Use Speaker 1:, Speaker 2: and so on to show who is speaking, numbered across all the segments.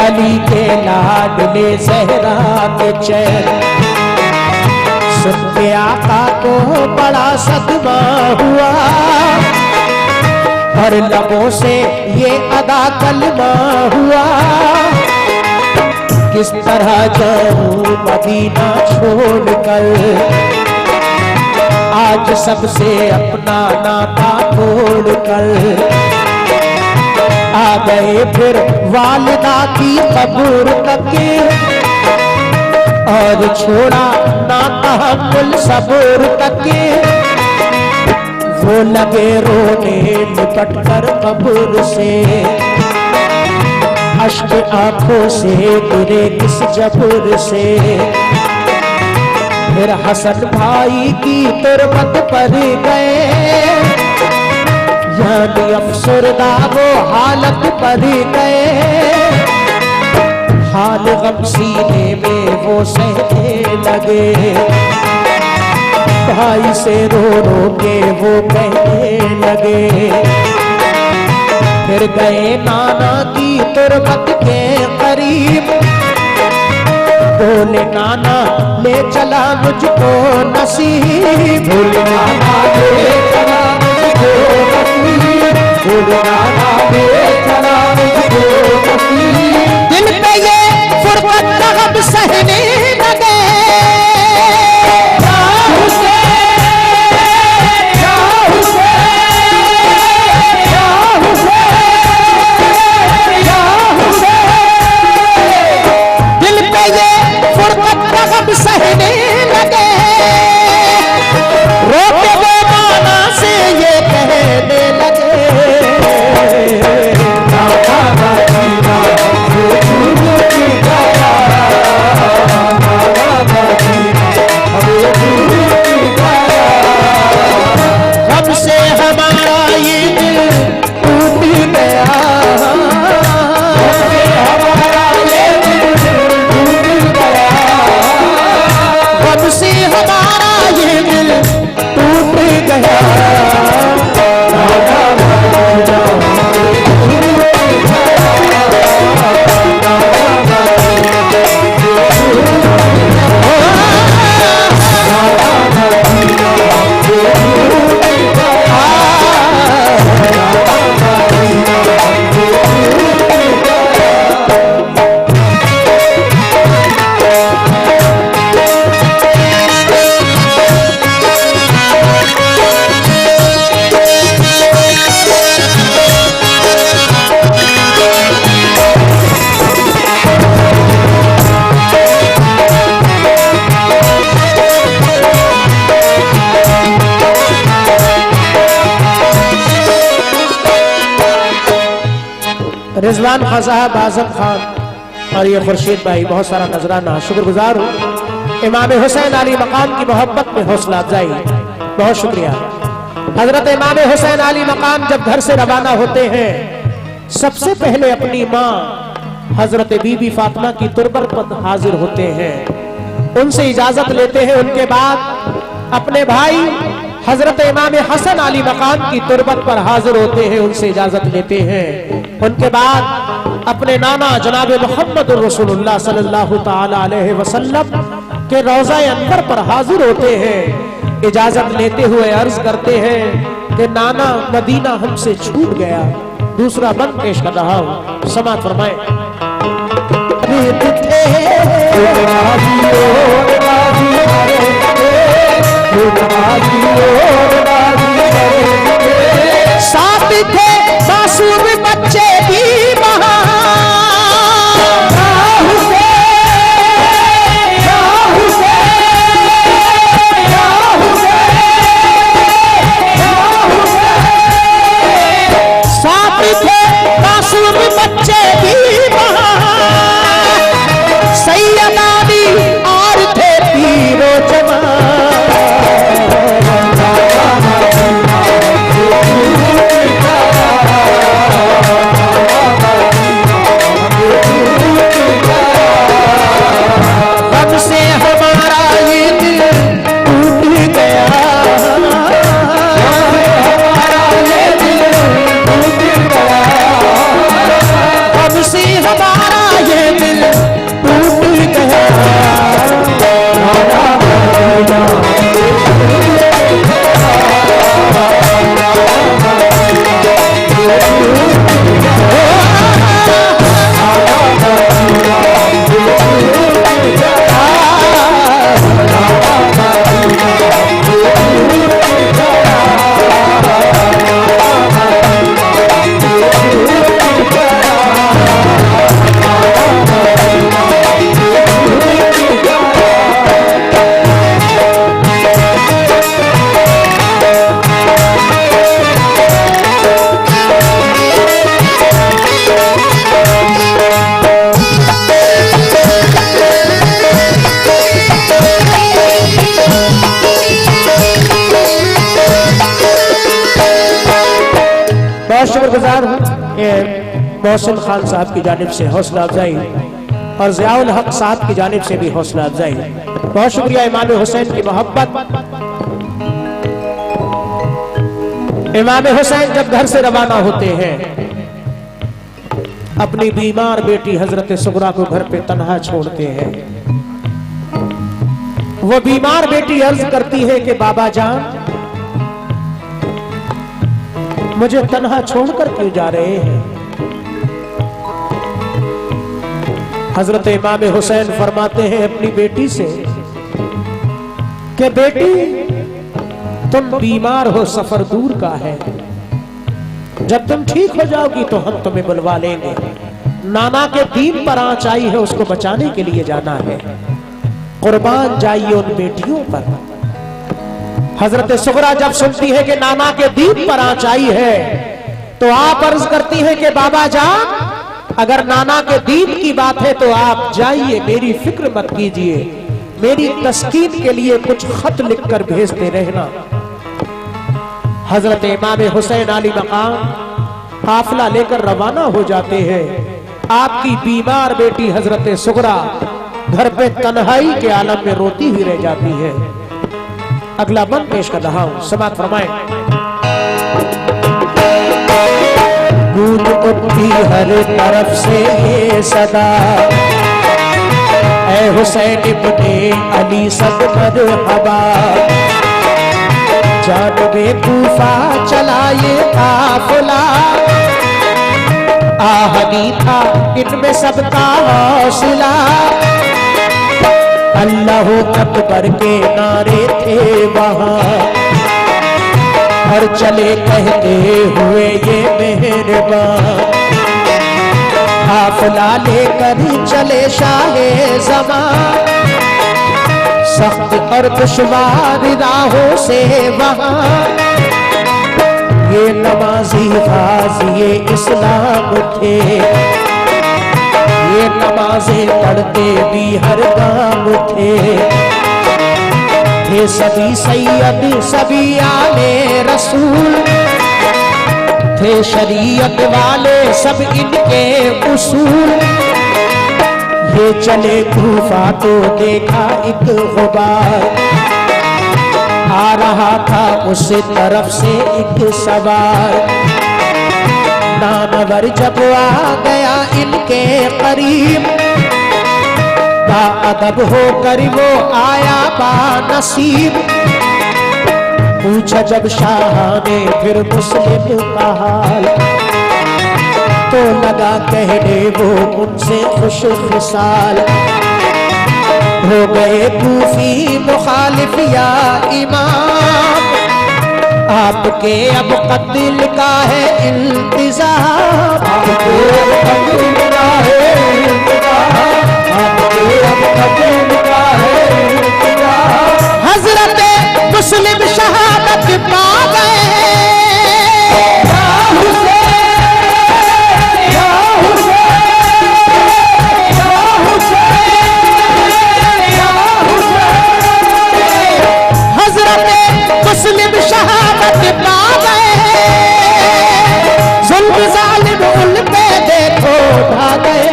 Speaker 1: अली के लाडले ज़हरा के चैन सुन के आका को बड़ा सदमा हुआ और लबों से ये अदा कलमा हुआ। किस तरह जाऊं मदीना छोड़कर, आज सबसे अपना नाता तोड़कर आ गए फिर वालिदा की कब्र तक और छोड़ा ना तहम्मुल सब्र तक। वो लगे रोने लिपट कर कब्र से, अश्क आंखों से गिरे किस जबर से। फिर हसन भाई की तुरबत पर गए, यानी अफसरदा वो हालत पर गए। हाल गम सीने में वो सहने लगे, भाई से रो रो के वो कहने लगे। फिर गए नाना की तुरबत के करीब, बोले नाना ले चला मुझको नसीब। बोले नाना ले चला मुझको नसीब, बोले नाना ले चला मुझको नसीब। दिल पे ये फुरकत का गम सहने लगे, सहने लगे। रोके वो माना से ये कहने लगे, अब से हमारा ये दिल टूट गया, हमारा ये दिल टूट गया, अब से हमारा ये दिल टूट गया। रिजवान खान साहब, आजम खान और ये खुर्शीद भाई, बहुत सारा नजराना शुक्रगुजार हूँ। इमाम हुसैन अली मकाम की मोहब्बत में हौसला अफजाई, बहुत शुक्रिया। हजरत इमाम हुसैन अली मकाम जब घर से रवाना होते हैं, सबसे पहले अपनी माँ हजरत बीबी फातिमा की तुरबत पर हाजिर होते हैं, उनसे इजाजत लेते हैं। उनके बाद अपने भाई हजरत इमाम हसन अली मकाम की तुरबत पर हाजिर होते हैं, उनसे इजाजत लेते हैं। उनके बाद अपने नाना जनाब मोहम्मद रसूलुल्लाह सल्लल्लाहु ताला अलैहि वसल्लम के रोज़ा अंदर पर हाजिर होते हैं, इजाजत लेते हुए अर्ज करते हैं कि नाना मदीना हमसे छूट गया। दूसरा बंद पेश कर रहा हूँ, समाअत फरमाएं। साथ थे मासूम बच्चे भी सैयदानी और थे पीरो जवान। मोहसिन खान साहब की जानिब से हौसला अफजाई और ज़ियाउल हक साहब की जानिब से भी हौसला अफजाई। बहुत शुक्रिया इमाम हुसैन की मोहब्बत। इमाम हुसैन जब घर से रवाना होते हैं, अपनी बीमार बेटी हजरत सुगरा को घर पे तन्हा छोड़ते हैं। वो बीमार बेटी अर्ज करती है कि बाबा जान, मुझे तन्हा छोड़कर क्यों जा रहे हैं? हजरत इमाम हुसैन फरमाते हैं अपनी बेटी से कि बेटी, तुम बीमार हो, सफर दूर का है, जब तुम ठीक हो जाओगी तो हम तुम्हें बुलवा लेंगे। नाना के दीन पर आंच आई है, उसको बचाने के लिए जाना है, कुर्बान जाइए उन बेटियों पर। हजरत सुगरा जब सुनती है कि नाना के दीन पर आंच आई है, तो आप अर्ज करती है कि बाबा जान, अगर नाना के दीन की बात है तो आप जाइए, मेरी फिक्र मत कीजिए, मेरी तस्कीन के लिए कुछ खत लिखकर भेजते रहना। हजरत इमाम हुसैन अली मकाम काफिला लेकर रवाना हो जाते हैं। आपकी बीमार बेटी हजरत सुगरा घर पे तन्हाई के आलम में रोती हुई रह जाती है। अगला बंद पेश कर रहा हूं, समाअत फरमाएं। गूंज उठती हर तरफ से ये सदा, ऐ हुसैन इब्ने अली सब मरहबा, जानबे कूफा चला ये काफिला, आहनी था इनमें सबका हौसला, अल्लाह अकबर के नारे थे वहां, हर चले कहते हुए ये मेहरबान, काफिला लेकर चले शाहे ज़मान, सख्त और दुश्वार राहों से वहां, ये नमाजी गाज़ी इस्लाम थे, ये नमाज़ें पढ़ते भी हर गाम थे सभी सैयद सभी आले रसूल, थे शरीयत वाले सब इनके उसूल, ये चले कूफा तो देखा एक गुबार, आ रहा था उस तरफ से एक सवार, नामवर जब आ गया इनके करीब, बाअदब होकर वो आया बानसीब, पूछा जब शाह ने फिर मुस्लिम का हाल, तो लगा कहने वो उनसे खुश खुशाल, हो गए कूफी मुखालिफ या इमाम, आपके अब कत्ल का है इंतज़ाम, आपके अब कत्ल का है इंतज़ाम, आपके अब कत्ल का है इंतज़ाम, हज़रत मुस्लिम शहादत पा गए, मुस्लिम शहादत पा गए, जुल्म जालिम उन पे देखो ढा गए,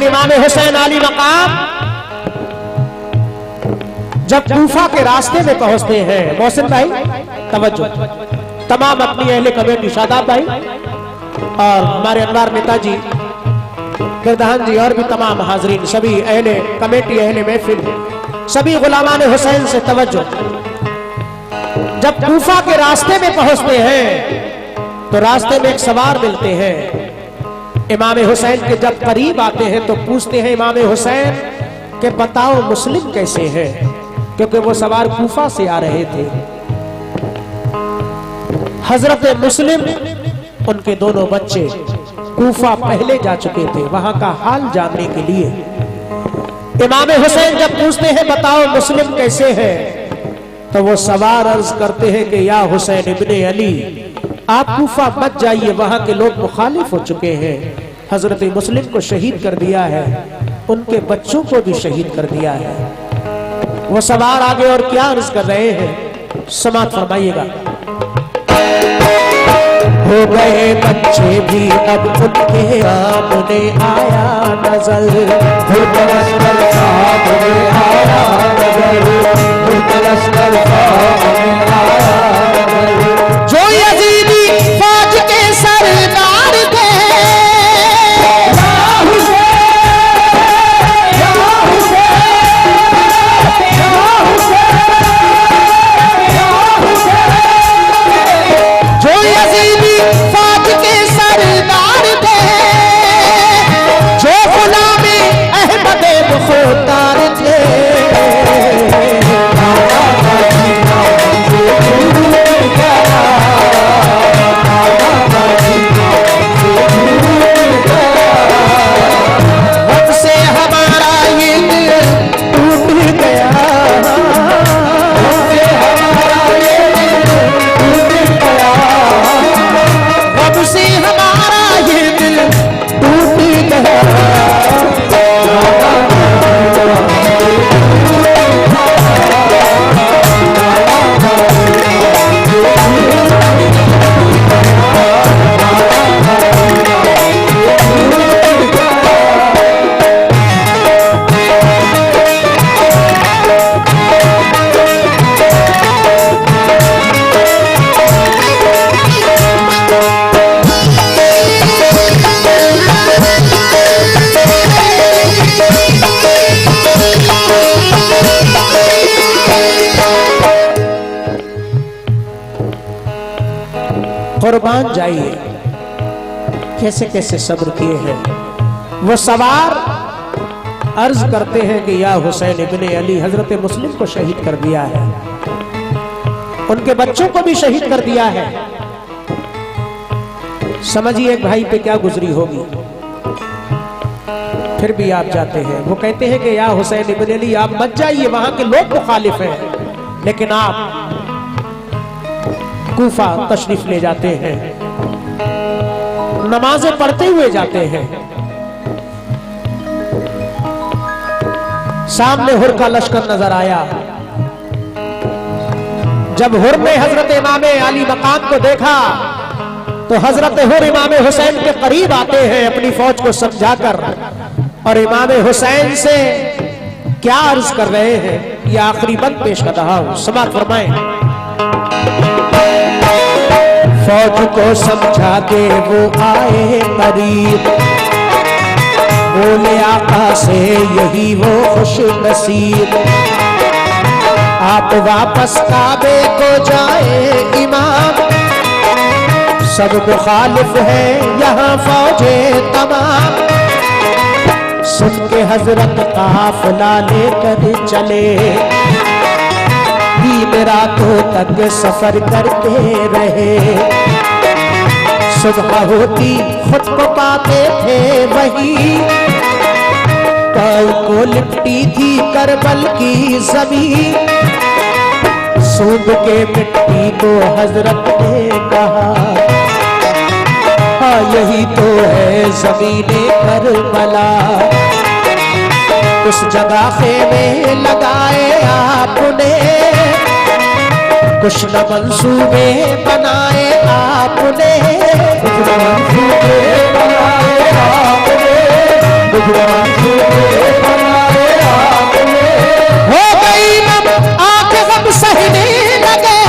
Speaker 1: हरमैन इमाम हुसैन आली मकाम जब कूफा के रास्ते में पहुंचते हैं, मोहसिन भाई तवज्जो, तमाम अपनी अहले कमेटी शादाब भाई और हमारे अनवार नेताजी गिरदहान जी और भी तमाम हाजरीन, सभी अहले कमेटी, अहले महफिल, सभी गुलामान हुसैन से तवज्जो। जब कूफा के रास्ते में पहुंचते हैं तो रास्ते में एक सवार मिलते हैं। इमाम हुसैन के जब करीब आते हैं तो पूछते हैं इमाम हुसैन के बताओ मुस्लिम कैसे हैं, क्योंकि वो सवार कूफा से आ रहे थे। हजरत मुस्लिम उनके दोनों बच्चे कूफा पहले जा चुके थे वहां का हाल जानने के लिए। इमाम हुसैन जब पूछते हैं बताओ मुस्लिम कैसे हैं, तो वो सवार अर्ज करते हैं कि या हुसैन इब्ने अली, आप कूफा मत जाइए, वहां के लोग मुखालिफ हो चुके हैं। हजरत मुस्लिम को शहीद कर दिया है, उनके बच्चों को भी शहीद कर दिया है। वो सवार आगे और क्या अर्ज कर रहे हैं, समात फरमाइएगा। हो गए बच्चे भी अब उनके सामने आया नजर, जो यजीदी फौज के सरदार थे, जो यजीदी फौज के सरदार थे, जो गुलामी अहमद मुख्तार थे, कुर्बान जाइए, कैसे कैसे सब्र किए हैं। वो सवार अर्ज करते हैं कि या हुसैन इब्ने अली, हजरत मुस्लिम को शहीद कर दिया है, उनके बच्चों को भी शहीद कर दिया है। समझिए एक भाई पे क्या गुजरी होगी, फिर भी आप जाते हैं। वो कहते हैं कि या हुसैन इब्ने अली, आप मत जाइए, वहां के लोग मुखालिफ हैं, लेकिन आप कूफा तशरीफ ले जाते हैं, नमाजें पढ़ते हुए जाते हैं। सामने हुर का लश्कर नजर आया। जब हुर ने हजरत इमाम अली मकाम को देखा तो हजरत हुर इमाम हुसैन के करीब आते हैं अपनी फौज को समझाकर, और इमाम हुसैन से क्या अर्ज कर रहे हैं, ये आखिरी बंद पेश कर रहा हूं, समाअत फरमाएं। फौज को समझा के वो आए करीब, बोले आका से यही वो खुश नसीब, आप वापस काबे को जाए इमाम, सब मुखालिफ है यहाँ फौजे तमाम। सुन के हजरत काफिला लेकर चले, दिन रातों तक सफर करते रहे, सुबह होती खुद को पाते थे वही, पाँव को लिपटी थी करबल की जमीन, सूंघ के मिट्टी को हजरत ने कहा, हाँ यही तो है ज़मीने करबला। उस जगह खेमे लगाए आपने, कुछ न मंसूबे बनाए आपने, कुछ न मंसूबे बनाए आपने, हो गई नम आंख गम सहने लगे।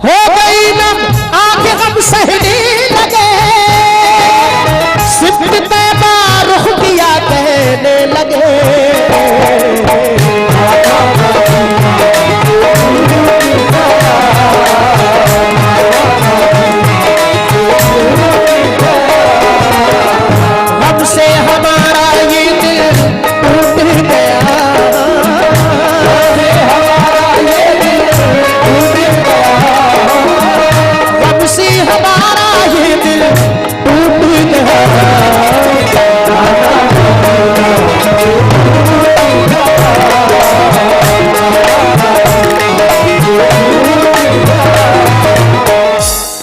Speaker 1: हो गई नम आंख गम सहने लगे। सिफ्त तैबा रुख किया कहने लगे। हमसे हमारा ये दिल टूट गया। हमसे हमारा ये दिल टूट गया।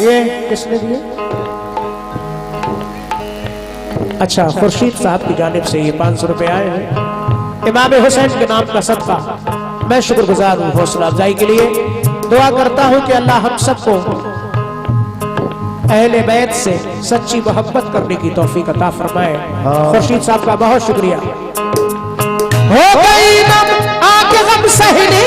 Speaker 1: ये किसने दिए? अच्छा, खुर्शीद साहब की जानिब से ये 500 रुपए आए हैं। इमाम हुसैन के नाम का सदका मैं शुक्रगुजार हूँ हौसला अफजाई के लिए। दुआ करता हूँ कि अल्लाह हम सबको अहले बैत से सच्ची मोहब्बत करने की तौफीक अता फरमाए। खुर्शीद साहब का बहुत शुक्रिया। हो गई नम आंख गम सहने